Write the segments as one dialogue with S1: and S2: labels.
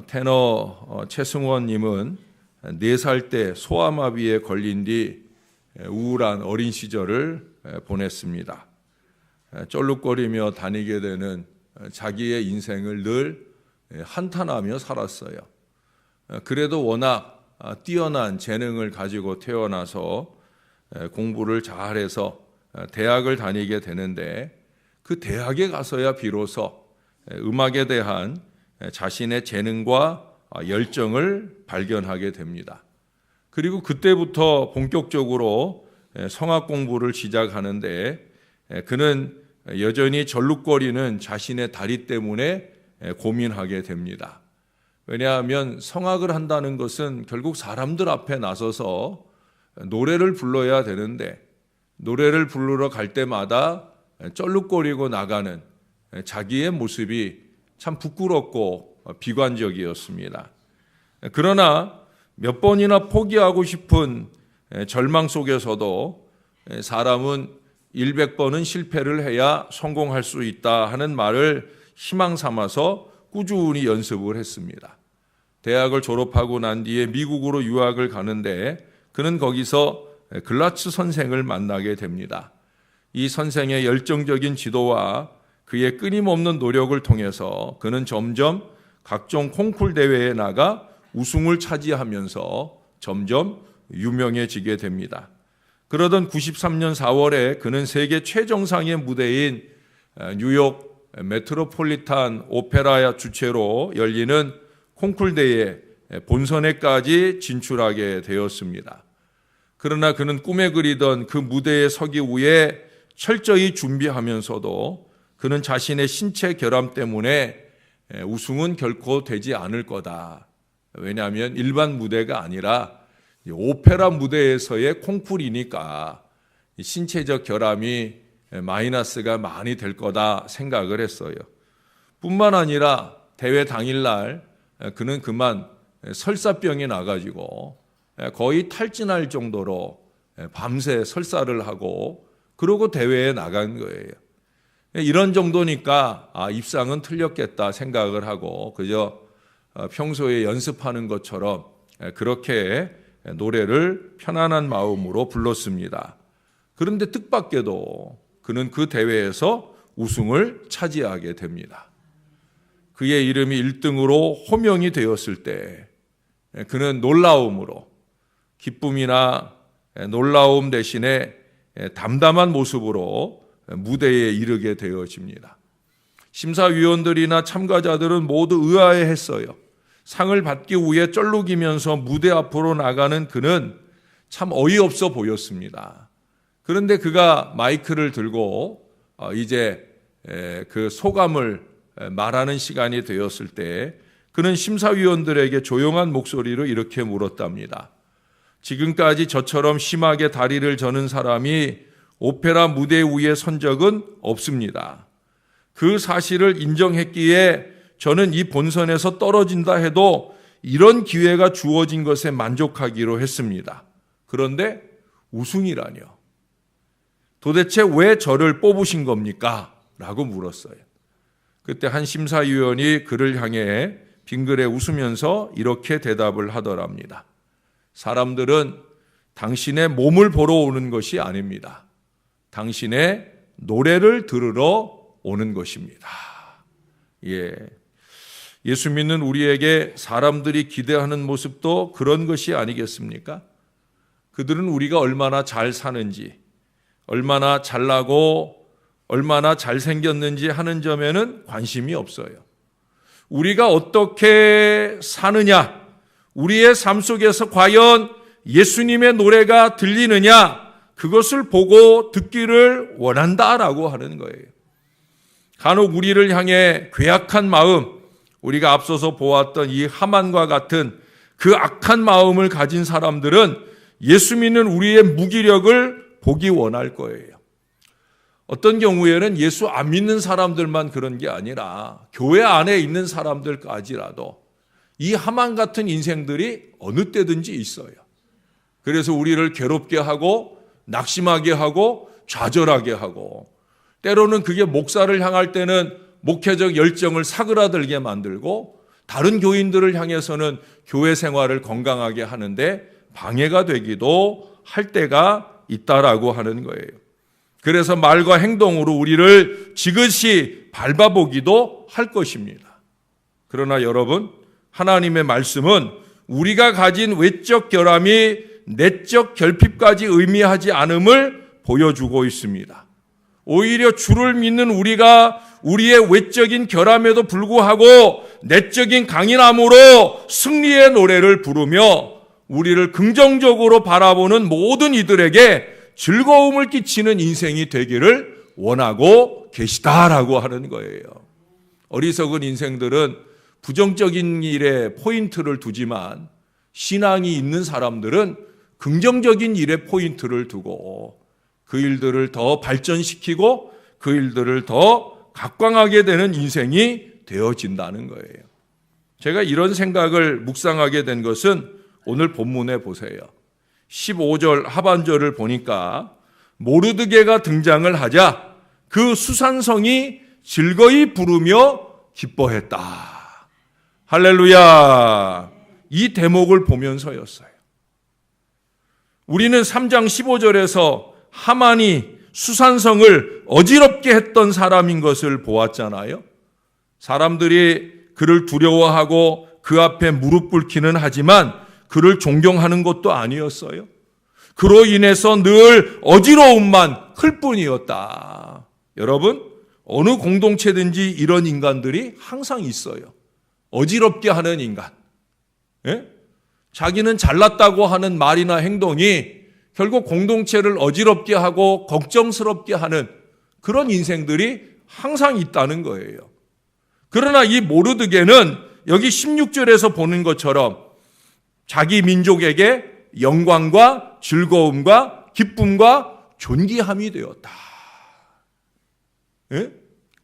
S1: 테너 최승원님은 4살 때 소아마비에 걸린 뒤 우울한 어린 시절을 보냈습니다. 쩔룩거리며 다니게 되는 자기의 인생을 늘 한탄하며 살았어요. 그래도 워낙 뛰어난 재능을 가지고 태어나서 공부를 잘해서 대학을 다니게 되는데 그 대학에 가서야 비로소 음악에 대한 자신의 재능과 열정을 발견하게 됩니다. 그리고 그때부터 본격적으로 성악 공부를 시작하는데 그는 여전히 절룩거리는 자신의 다리 때문에 고민하게 됩니다. 왜냐하면 성악을 한다는 것은 결국 사람들 앞에 나서서 노래를 불러야 되는데 노래를 부르러 갈 때마다 쩔룩거리고 나가는 자기의 모습이 참 부끄럽고 비관적이었습니다. 그러나 몇 번이나 포기하고 싶은 절망 속에서도 사람은 100번은 실패를 해야 성공할 수 있다 하는 말을 희망 삼아서 꾸준히 연습을 했습니다. 대학을 졸업하고 난 뒤에 미국으로 유학을 가는데 그는 거기서 글라츠 선생을 만나게 됩니다. 이 선생의 열정적인 지도와 그의 끊임없는 노력을 통해서 그는 점점 각종 콩쿨 대회에 나가 우승을 차지하면서 점점 유명해지게 됩니다. 그러던 93년 4월에 그는 세계 최정상의 무대인 뉴욕 메트로폴리탄 오페라 주최로 열리는 콩쿨 대회 본선에까지 진출하게 되었습니다. 그러나 그는 꿈에 그리던 그 무대에 서기 위해 철저히 준비하면서도 그는 자신의 신체 결함 때문에 우승은 결코 되지 않을 거다. 왜냐하면 일반 무대가 아니라 오페라 무대에서의 콩쿨이니까 신체적 결함이 마이너스가 많이 될 거다 생각을 했어요. 뿐만 아니라 대회 당일날 그는 그만 설사병이 나가지고 거의 탈진할 정도로 밤새 설사를 하고 그러고 대회에 나간 거예요. 이런 정도니까 입상은 틀렸겠다 생각을 하고 그저 평소에 연습하는 것처럼 그렇게 노래를 편안한 마음으로 불렀습니다. 그런데 뜻밖에도 그는 그 대회에서 우승을 차지하게 됩니다. 그의 이름이 1등으로 호명이 되었을 때 그는 놀라움으로 기쁨이나 놀라움 대신에 담담한 모습으로 무대에 이르게 되어집니다. 심사위원들이나 참가자들은 모두 의아해했어요. 상을 받기 위해 쩔룩이면서 무대 앞으로 나가는 그는 참 어이없어 보였습니다. 그런데 그가 마이크를 들고 이제 그 소감을 말하는 시간이 되었을 때 그는 심사위원들에게 조용한 목소리로 이렇게 물었답니다. 지금까지 저처럼 심하게 다리를 저는 사람이 오페라 무대 위에 선 적은 없습니다. 그 사실을 인정했기에 저는 이 본선에서 떨어진다 해도 이런 기회가 주어진 것에 만족하기로 했습니다. 그런데 우승이라뇨. 도대체 왜 저를 뽑으신 겁니까? 라고 물었어요. 그때 한 심사위원이 그를 향해 빙그레 웃으면서 이렇게 대답을 하더랍니다. 사람들은 당신의 몸을 보러 오는 것이 아닙니다. 당신의 노래를 들으러 오는 것입니다. 예수 믿는 우리에게 사람들이 기대하는 모습도 그런 것이 아니겠습니까? 그들은 우리가 얼마나 잘 사는지, 얼마나 잘나고 얼마나 잘생겼는지 하는 점에는 관심이 없어요. 우리가 어떻게 사느냐, 우리의 삶 속에서 과연 예수님의 노래가 들리느냐, 그것을 보고 듣기를 원한다라고 하는 거예요. 간혹 우리를 향해 괴악한 마음, 우리가 앞서서 보았던 이 하만과 같은 그 악한 마음을 가진 사람들은 예수 믿는 우리의 무기력을 보기 원할 거예요. 어떤 경우에는 예수 안 믿는 사람들만 그런 게 아니라 교회 안에 있는 사람들까지라도 이 하만 같은 인생들이 어느 때든지 있어요. 그래서 우리를 괴롭게 하고 낙심하게 하고 좌절하게 하고 때로는 그게 목사를 향할 때는 목회적 열정을 사그라들게 만들고 다른 교인들을 향해서는 교회 생활을 건강하게 하는데 방해가 되기도 할 때가 있다라고 하는 거예요. 그래서 말과 행동으로 우리를 지그시 밟아보기도 할 것입니다. 그러나 여러분, 하나님의 말씀은 우리가 가진 외적 결함이 내적 결핍까지 의미하지 않음을 보여주고 있습니다. 오히려 주를 믿는 우리가 우리의 외적인 결함에도 불구하고 내적인 강인함으로 승리의 노래를 부르며 우리를 긍정적으로 바라보는 모든 이들에게 즐거움을 끼치는 인생이 되기를 원하고 계시다라고 하는 거예요. 어리석은 인생들은 부정적인 일에 포인트를 두지만 신앙이 있는 사람들은 긍정적인 일에 포인트를 두고 그 일들을 더 발전시키고 그 일들을 더 각광하게 되는 인생이 되어진다는 거예요. 제가 이런 생각을 묵상하게 된 것은 오늘 본문에 보세요. 15절 하반절을 보니까 모르드게가 등장을 하자 그 수산성이 즐거이 부르며 기뻐했다. 할렐루야. 이 대목을 보면서였어요. 우리는 3장 15절에서 하만이 수산성을 어지럽게 했던 사람인 것을 보았잖아요. 사람들이 그를 두려워하고 그 앞에 무릎 꿇기는 하지만 그를 존경하는 것도 아니었어요. 그로 인해서 늘 어지러움만 클 뿐이었다. 여러분, 어느 공동체든지 이런 인간들이 항상 있어요. 어지럽게 하는 인간. 예? 자기는 잘났다고 하는 말이나 행동이 결국 공동체를 어지럽게 하고 걱정스럽게 하는 그런 인생들이 항상 있다는 거예요. 그러나 이 모르드게는 여기 16절에서 보는 것처럼 자기 민족에게 영광과 즐거움과 기쁨과 존귀함이 되었다. 예?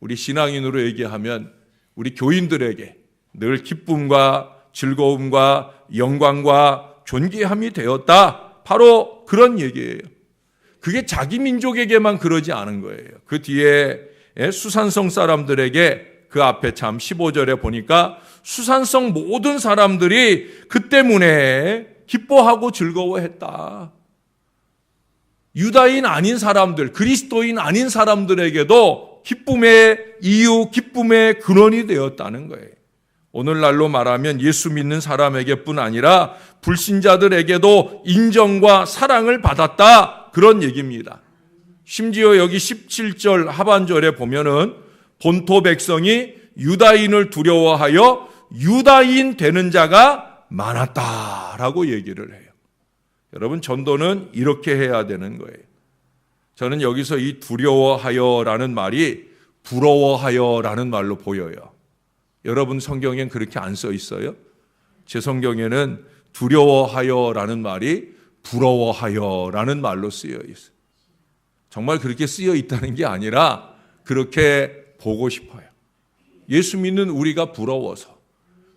S1: 우리 신앙인으로 얘기하면 우리 교인들에게 늘 기쁨과 즐거움과 영광과 존귀함이 되었다. 바로 그런 얘기예요. 그게 자기 민족에게만 그러지 않은 거예요. 그 뒤에 수산성 사람들에게 그 앞에 참 15절에 보니까 수산성 모든 사람들이 그 때문에 기뻐하고 즐거워했다. 유다인 아닌 사람들, 그리스도인 아닌 사람들에게도 기쁨의 이유, 기쁨의 근원이 되었다는 거예요. 오늘날로 말하면 예수 믿는 사람에게뿐 아니라 불신자들에게도 인정과 사랑을 받았다. 그런 얘기입니다. 심지어 여기 17절 하반절에 보면은 본토 백성이 유다인을 두려워하여 유다인 되는 자가 많았다라고 얘기를 해요. 여러분, 전도는 이렇게 해야 되는 거예요. 저는 여기서 이 두려워하여라는 말이 부러워하여라는 말로 보여요. 여러분 성경엔 그렇게 안 써 있어요? 제 성경에는 두려워하여라는 말이 부러워하여라는 말로 쓰여 있어요. 정말 그렇게 쓰여 있다는 게 아니라 그렇게 보고 싶어요. 예수 믿는 우리가 부러워서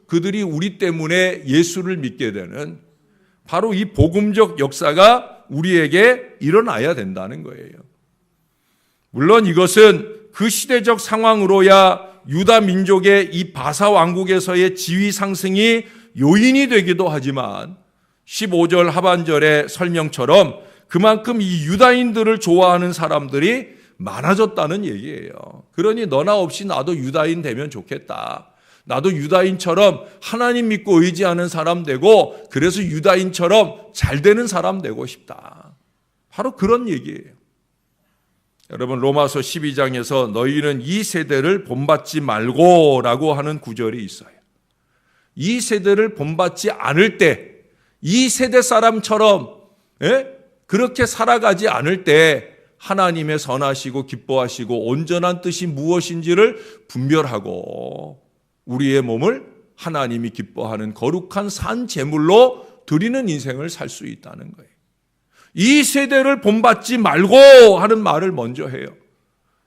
S1: 그들이 우리 때문에 예수를 믿게 되는 바로 이 복음적 역사가 우리에게 일어나야 된다는 거예요. 물론 이것은 그 시대적 상황으로야 유다 민족의 이 바사 왕국에서의 지위 상승이 요인이 되기도 하지만 15절 하반절의 설명처럼 그만큼 이 유다인들을 좋아하는 사람들이 많아졌다는 얘기예요. 그러니 너나 없이 나도 유다인 되면 좋겠다. 나도 유다인처럼 하나님 믿고 의지하는 사람 되고 그래서 유다인처럼 잘 되는 사람 되고 싶다. 바로 그런 얘기예요. 여러분, 로마서 12장에서 너희는 이 세대를 본받지 말고 라고 하는 구절이 있어요. 이 세대를 본받지 않을 때, 이 세대 사람처럼 그렇게 살아가지 않을 때 하나님의 선하시고 기뻐하시고 온전한 뜻이 무엇인지를 분별하고 우리의 몸을 하나님이 기뻐하는 거룩한 산 제물로 드리는 인생을 살 수 있다는 거예요. 이 세대를 본받지 말고 하는 말을 먼저 해요.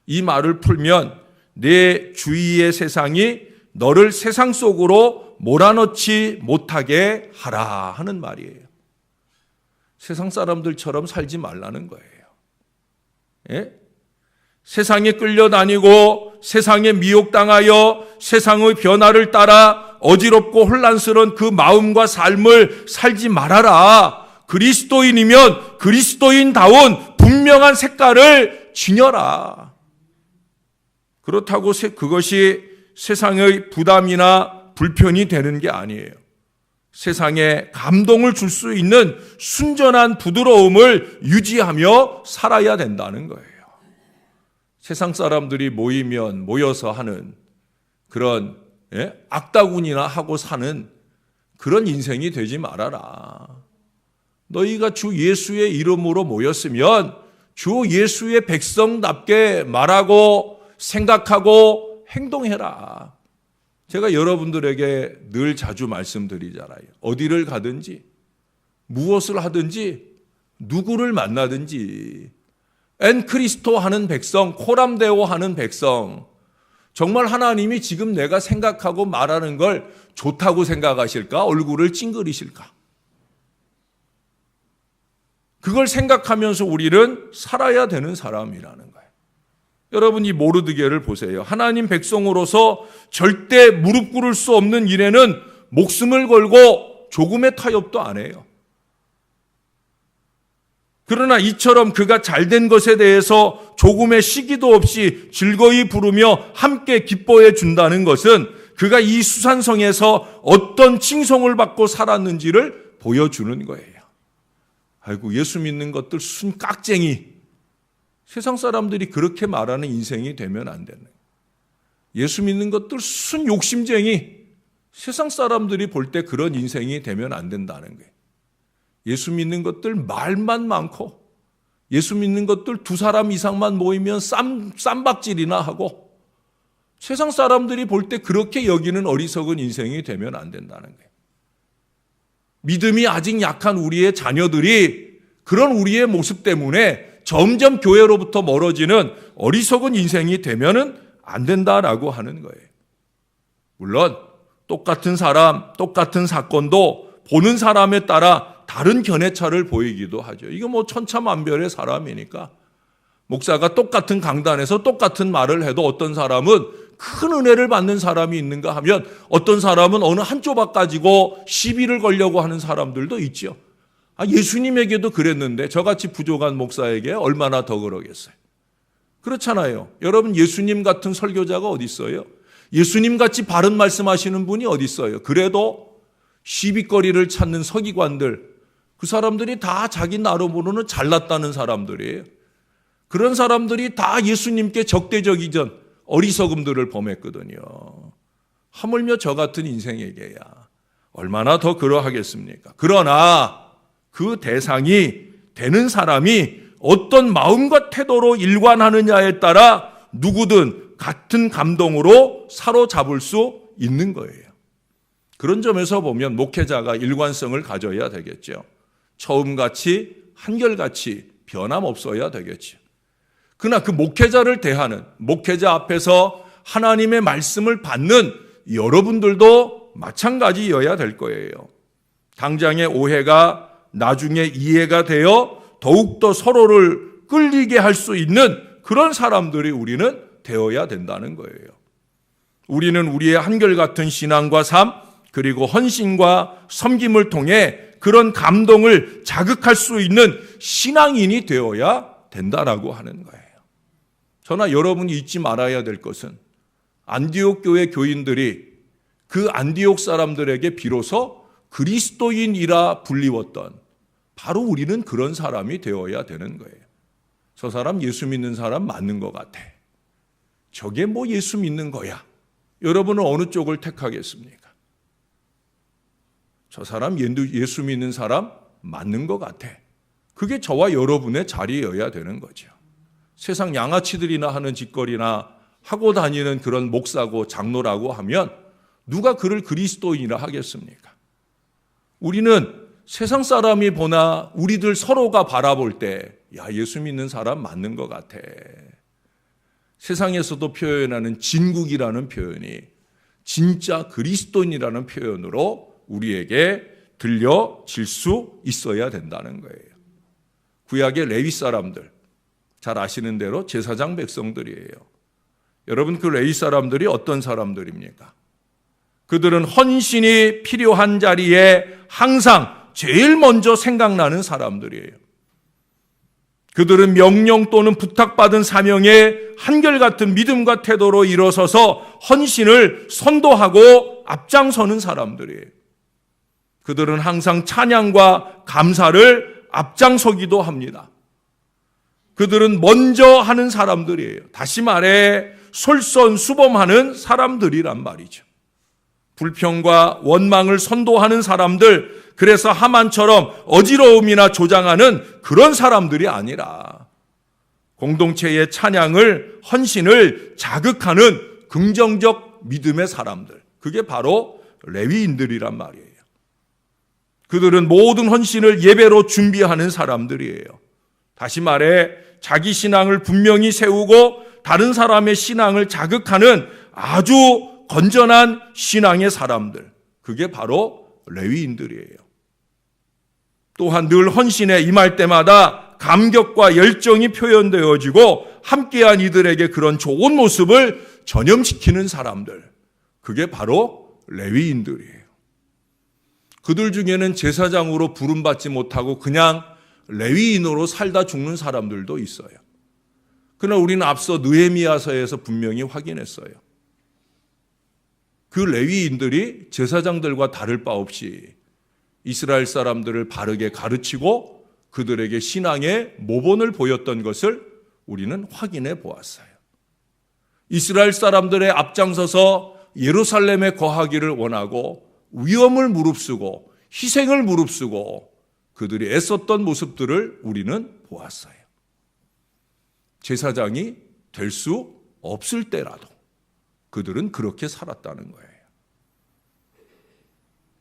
S1: 이 말을 풀면 내 주위의 세상이 너를 세상 속으로 몰아넣지 못하게 하라 하는 말이에요. 세상 사람들처럼 살지 말라는 거예요. 예? 세상에 끌려다니고 세상에 미혹당하여 세상의 변화를 따라 어지럽고 혼란스러운 그 마음과 삶을 살지 말아라. 그리스도인이면 그리스도인다운 분명한 색깔을 지녀라. 그렇다고 그것이 세상의 부담이나 불편이 되는 게 아니에요. 세상에 감동을 줄 수 있는 순전한 부드러움을 유지하며 살아야 된다는 거예요. 세상 사람들이 모여서 하는 그런 악다군이나 하고 사는 그런 인생이 되지 말아라. 너희가 주 예수의 이름으로 모였으면 주 예수의 백성답게 말하고 생각하고 행동해라. 제가 여러분들에게 늘 자주 말씀드리잖아요. 어디를 가든지 무엇을 하든지 누구를 만나든지 엔크리스토 하는 백성, 코람데오 하는 백성, 정말 하나님이 지금 내가 생각하고 말하는 걸 좋다고 생각하실까? 얼굴을 찡그리실까? 그걸 생각하면서 우리는 살아야 되는 사람이라는 거예요. 여러분 이 모르드게를 보세요. 하나님 백성으로서 절대 무릎 꿇을 수 없는 일에는 목숨을 걸고 조금의 타협도 안 해요. 그러나 이처럼 그가 잘된 것에 대해서 조금의 시기도 없이 즐거이 부르며 함께 기뻐해 준다는 것은 그가 이 수산성에서 어떤 칭송을 받고 살았는지를 보여주는 거예요. 아이고 예수 믿는 것들 순 깍쟁이. 세상 사람들이 그렇게 말하는 인생이 되면 안 되는 거예요. 예수 믿는 것들 순 욕심쟁이. 세상 사람들이 볼 때 그런 인생이 되면 안 된다는 거예요. 예수 믿는 것들 말만 많고 예수 믿는 것들 두 사람 이상만 모이면 쌈박질이나 하고 세상 사람들이 볼 때 그렇게 여기는 어리석은 인생이 되면 안 된다는 거예요. 믿음이 아직 약한 우리의 자녀들이 그런 우리의 모습 때문에 점점 교회로부터 멀어지는 어리석은 인생이 되면은 안 된다라고 하는 거예요. 물론 똑같은 사람, 똑같은 사건도 보는 사람에 따라 다른 견해차를 보이기도 하죠. 이거 뭐 천차만별의 사람이니까 목사가 똑같은 강단에서 똑같은 말을 해도 어떤 사람은 큰 은혜를 받는 사람이 있는가 하면 어떤 사람은 어느 한 조각 가지고 시비를 걸려고 하는 사람들도 있죠. 예수님에게도 그랬는데 저같이 부족한 목사에게 얼마나 더 그러겠어요. 그렇잖아요. 여러분 예수님 같은 설교자가 어디 있어요? 예수님 같이 바른 말씀하시는 분이 어디 있어요? 그래도 시비거리를 찾는 서기관들, 그 사람들이 다 자기 나름으로는 잘났다는 사람들이에요. 그런 사람들이 다 예수님께 적대적이던 어리석음들을 범했거든요. 하물며 저 같은 인생에게야 얼마나 더 그러하겠습니까? 그러나 그 대상이 되는 사람이 어떤 마음과 태도로 일관하느냐에 따라 누구든 같은 감동으로 사로잡을 수 있는 거예요. 그런 점에서 보면 목회자가 일관성을 가져야 되겠죠. 처음같이 한결같이 변함없어야 되겠죠. 그러나 그 목회자를 대하는, 목회자 앞에서 하나님의 말씀을 받는 여러분들도 마찬가지여야 될 거예요. 당장의 오해가 나중에 이해가 되어 더욱더 서로를 끌리게 할 수 있는 그런 사람들이 우리는 되어야 된다는 거예요. 우리는 우리의 한결같은 신앙과 삶, 그리고 헌신과 섬김을 통해 그런 감동을 자극할 수 있는 신앙인이 되어야 된다라고 하는 거예요. 저나 여러분이 잊지 말아야 될 것은 안디옥 교회 교인들이 그 안디옥 사람들에게 비로소 그리스도인이라 불리웠던 바로 우리는 그런 사람이 되어야 되는 거예요. 저 사람 예수 믿는 사람 맞는 것 같아. 저게 뭐 예수 믿는 거야. 여러분은 어느 쪽을 택하겠습니까? 저 사람 예수 믿는 사람 맞는 것 같아. 그게 저와 여러분의 자리여야 되는 거죠. 세상 양아치들이나 하는 짓거리나 하고 다니는 그런 목사고 장로라고 하면 누가 그를 그리스도인이라 하겠습니까? 우리는 세상 사람이 보나 우리들 서로가 바라볼 때 야, 예수 믿는 사람 맞는 것 같아. 세상에서도 표현하는 진국이라는 표현이 진짜 그리스도인이라는 표현으로 우리에게 들려질 수 있어야 된다는 거예요. 구약의 레위 사람들, 잘 아시는 대로 제사장 백성들이에요. 여러분 그 레위 사람들이 어떤 사람들입니까? 그들은 헌신이 필요한 자리에 항상 제일 먼저 생각나는 사람들이에요. 그들은 명령 또는 부탁받은 사명에 한결같은 믿음과 태도로 일어서서 헌신을 선도하고 앞장서는 사람들이에요. 그들은 항상 찬양과 감사를 앞장서기도 합니다. 그들은 먼저 하는 사람들이에요. 다시 말해 솔선수범하는 사람들이란 말이죠. 불평과 원망을 선도하는 사람들, 그래서 하만처럼 어지러움이나 조장하는 그런 사람들이 아니라 공동체의 찬양을, 헌신을 자극하는 긍정적 믿음의 사람들, 그게 바로 레위인들이란 말이에요. 그들은 모든 헌신을 예배로 준비하는 사람들이에요. 다시 말해 자기 신앙을 분명히 세우고 다른 사람의 신앙을 자극하는 아주 건전한 신앙의 사람들, 그게 바로 레위인들이에요. 또한 늘 헌신에 임할 때마다 감격과 열정이 표현되어지고 함께한 이들에게 그런 좋은 모습을 전염시키는 사람들, 그게 바로 레위인들이에요. 그들 중에는 제사장으로 부름받지 못하고 그냥 레위인으로 살다 죽는 사람들도 있어요. 그러나 우리는 앞서 느헤미야서에서 분명히 확인했어요. 그 레위인들이 제사장들과 다를 바 없이 이스라엘 사람들을 바르게 가르치고 그들에게 신앙의 모본을 보였던 것을 우리는 확인해 보았어요. 이스라엘 사람들의 앞장서서 예루살렘에 거하기를 원하고 위험을 무릅쓰고 희생을 무릅쓰고 그들이 애썼던 모습들을 우리는 보았어요. 제사장이 될 수 없을 때라도 그들은 그렇게 살았다는 거예요.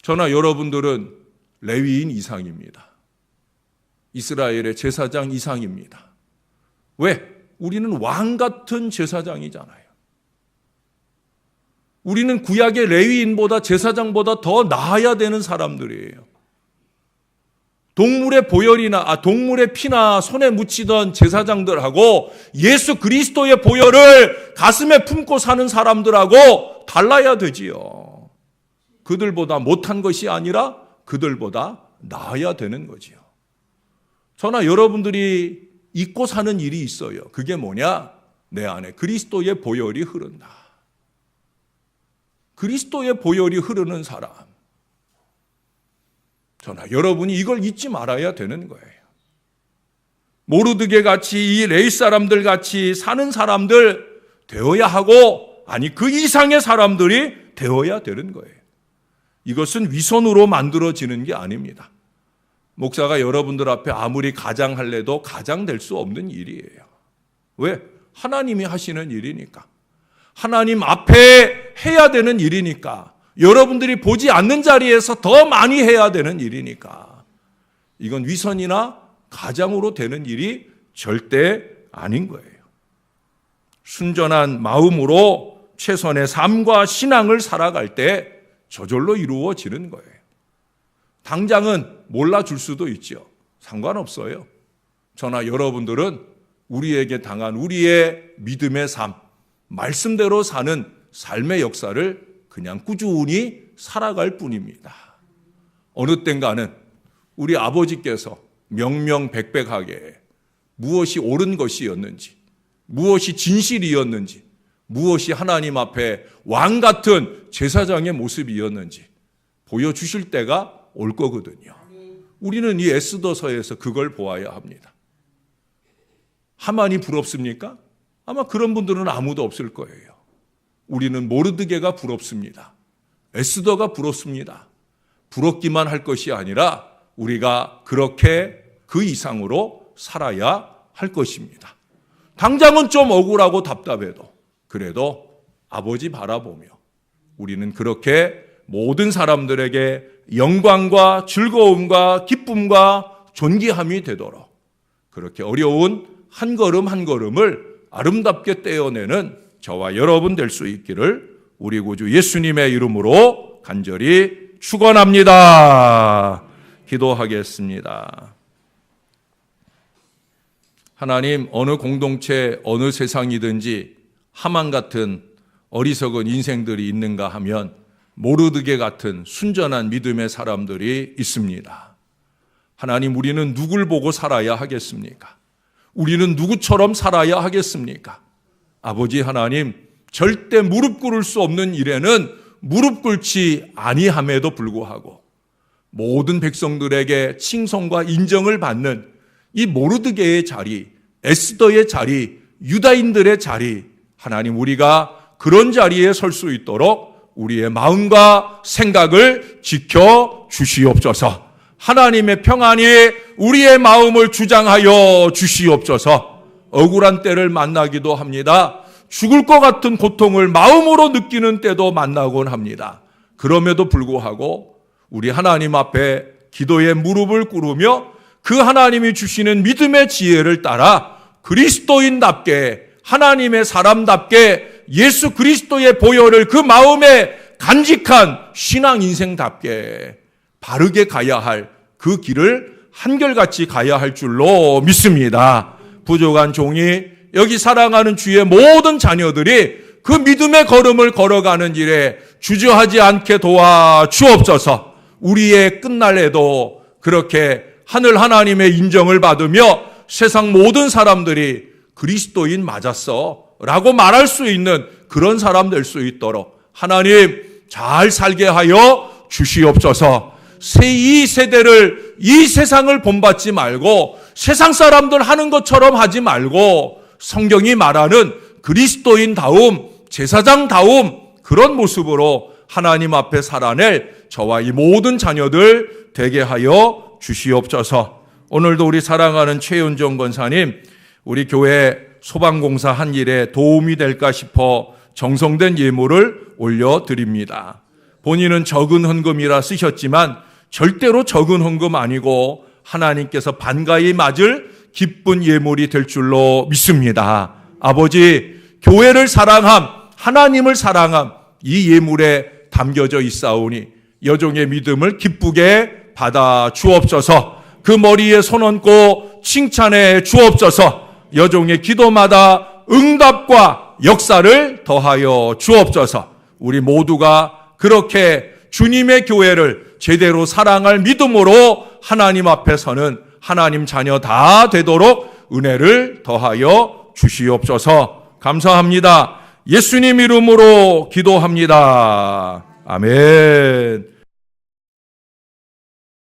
S1: 저나 여러분들은 레위인 이상입니다. 이스라엘의 제사장 이상입니다. 왜? 우리는 왕 같은 제사장이잖아요. 우리는 구약의 레위인보다 제사장보다 더 나아야 되는 사람들이에요. 동물의 피나 손에 묻히던 제사장들하고 예수 그리스도의 보혈을 가슴에 품고 사는 사람들하고 달라야 되지요. 그들보다 못한 것이 아니라 그들보다 나아야 되는 거지요. 저나 여러분들이 잊고 사는 일이 있어요. 그게 뭐냐? 내 안에 그리스도의 보혈이 흐른다. 그리스도의 보혈이 흐르는 사람. 저나 여러분이 이걸 잊지 말아야 되는 거예요. 모르드게 같이 이 레위 사람들 같이 사는 사람들 되어야 하고, 아니 그 이상의 사람들이 되어야 되는 거예요. 이것은 위선으로 만들어지는 게 아닙니다. 목사가 여러분들 앞에 아무리 가장할래도 가장될 수 없는 일이에요. 왜? 하나님이 하시는 일이니까. 하나님 앞에 해야 되는 일이니까. 여러분들이 보지 않는 자리에서 더 많이 해야 되는 일이니까. 이건 위선이나 가장으로 되는 일이 절대 아닌 거예요. 순전한 마음으로 최선의 삶과 신앙을 살아갈 때 저절로 이루어지는 거예요. 당장은 몰라줄 수도 있죠. 상관없어요. 저나 여러분들은 우리에게 당한 우리의 믿음의 삶, 말씀대로 사는 삶의 역사를 그냥 꾸준히 살아갈 뿐입니다. 어느 땐가는 우리 아버지께서 명명백백하게 무엇이 옳은 것이었는지, 무엇이 진실이었는지, 무엇이 하나님 앞에 왕 같은 제사장의 모습이었는지 보여주실 때가 올 거거든요. 우리는 이 에스더서에서 그걸 보아야 합니다. 하만이 부럽습니까? 아마 그런 분들은 아무도 없을 거예요. 우리는 모르드게가 부럽습니다. 에스더가 부럽습니다. 부럽기만 할 것이 아니라 우리가 그렇게 그 이상으로 살아야 할 것입니다. 당장은 좀 억울하고 답답해도 그래도 아버지 바라보며 우리는 그렇게 모든 사람들에게 영광과 즐거움과 기쁨과 존귀함이 되도록 그렇게 어려운 한 걸음 한 걸음을 아름답게 떼어내는 저와 여러분 될 수 있기를 우리 구주 예수님의 이름으로 간절히 축원합니다. 기도하겠습니다. 하나님, 어느 공동체, 어느 세상이든지 하만 같은 어리석은 인생들이 있는가 하면 모르드게 같은 순전한 믿음의 사람들이 있습니다. 하나님, 우리는 누굴 보고 살아야 하겠습니까? 우리는 누구처럼 살아야 하겠습니까? 아버지 하나님, 절대 무릎 꿇을 수 없는 일에는 무릎 꿇지 아니함에도 불구하고 모든 백성들에게 칭송과 인정을 받는 이 모르드게의 자리, 에스더의 자리, 유다인들의 자리, 하나님, 우리가 그런 자리에 설 수 있도록 우리의 마음과 생각을 지켜 주시옵소서. 하나님의 평안이 우리의 마음을 주장하여 주시옵소서. 억울한 때를 만나기도 합니다. 죽을 것 같은 고통을 마음으로 느끼는 때도 만나곤 합니다. 그럼에도 불구하고 우리 하나님 앞에 기도의 무릎을 꿇으며 그 하나님이 주시는 믿음의 지혜를 따라 그리스도인답게, 하나님의 사람답게, 예수 그리스도의 보혈을 그 마음에 간직한 신앙 인생답게 바르게 가야 할 그 길을 한결같이 가야 할 줄로 믿습니다. 부족한 종이, 여기 사랑하는 주의 모든 자녀들이 그 믿음의 걸음을 걸어가는 일에 주저하지 않게 도와 주옵소서. 우리의 끝날에도 그렇게 하늘 하나님의 인정을 받으며 세상 모든 사람들이 그리스도인 맞았어 라고 말할 수 있는 그런 사람 될 수 있도록 하나님 잘 살게 하여 주시옵소서. 이 세대를, 이 세상을 본받지 말고 세상 사람들 하는 것처럼 하지 말고 성경이 말하는 그리스도인다움, 제사장다움 그런 모습으로 하나님 앞에 살아낼 저와 이 모든 자녀들 되게 하여 주시옵소서. 오늘도 우리 사랑하는 최윤정 권사님, 우리 교회 소방공사 한 일에 도움이 될까 싶어 정성된 예물을 올려드립니다. 본인은 적은 헌금이라 쓰셨지만 절대로 적은 헌금 아니고 하나님께서 반가이 맞을 기쁜 예물이 될 줄로 믿습니다. 아버지, 교회를 사랑함, 하나님을 사랑함, 이 예물에 담겨져 있사오니 여종의 믿음을 기쁘게 받아 주옵소서. 그 머리에 손 얹고 칭찬해 주옵소서. 여종의 기도마다 응답과 역사를 더하여 주옵소서. 우리 모두가 그렇게 주님의 교회를 제대로 사랑할 믿음으로 하나님 앞에 서는 하나님 자녀 다 되도록 은혜를 더하여 주시옵소서. 감사합니다. 예수님 이름으로 기도합니다. 아멘.